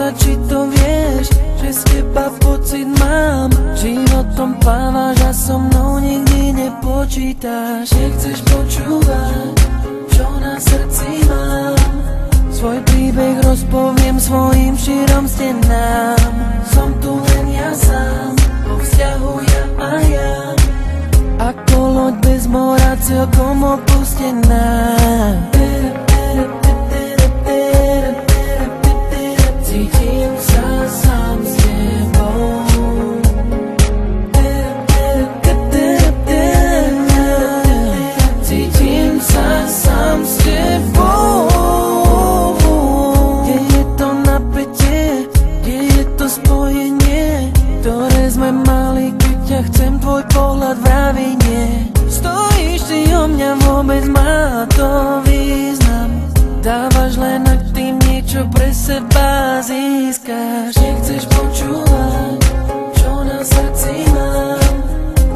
sa, či to vieš, že z teba pocit mám. Životom plávaš a so mnou nikdy nepočítaš. Nechceš počúvať, čo na srdci mám. Svoj príbeh rozpoviem svojim štyrom stenám. Som tu len ja sám, vo vzťahu ja a ja. Ako loď bez mora, celkom opustená. Cítim sa sám s tebou. Cítim sa sám s tebou. Kde je to napätie, kde je to spojenie, ktoré sme mali, keď ťa chcem, tvoj pohľad vraví nie. Stojíš ty o mňa, vôbec má to význam. Dávaš len, ak tým niečo pre seba získaš. Nechceš počúvať, čo na srdci mám.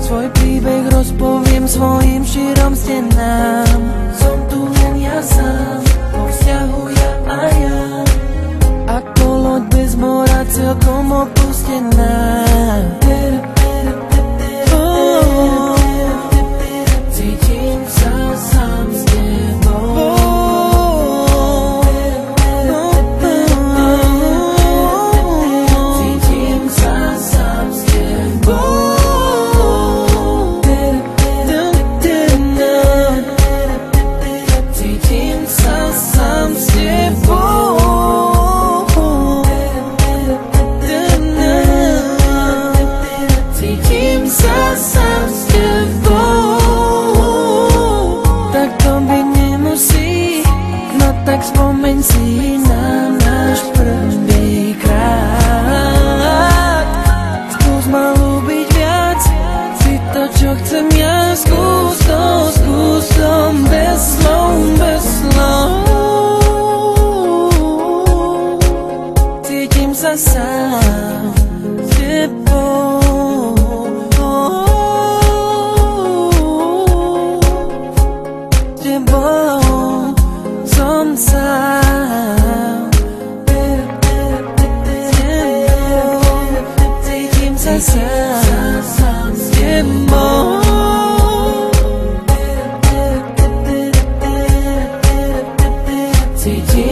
Svoj príbeh rozpoviem svojim štyrom stenám. Som tu len ja sám, vo vzťahu ja a ja. Ako loď bez mora, celkom opustená. Cítim sa sám s tebou. Cítim sa sám s tebou. Cítim sa sám s tebou. Cítim sa sám s tebou. Tak to byť nemusí, no tak spomeň si na náš prvý krát. Skús ma ľúbiť viac, si to, čo chcem ja. Skús to bez slov, bez slov. Cítim sa sám s tebou. Som sám. Cítim sa sám s tebou. Cítim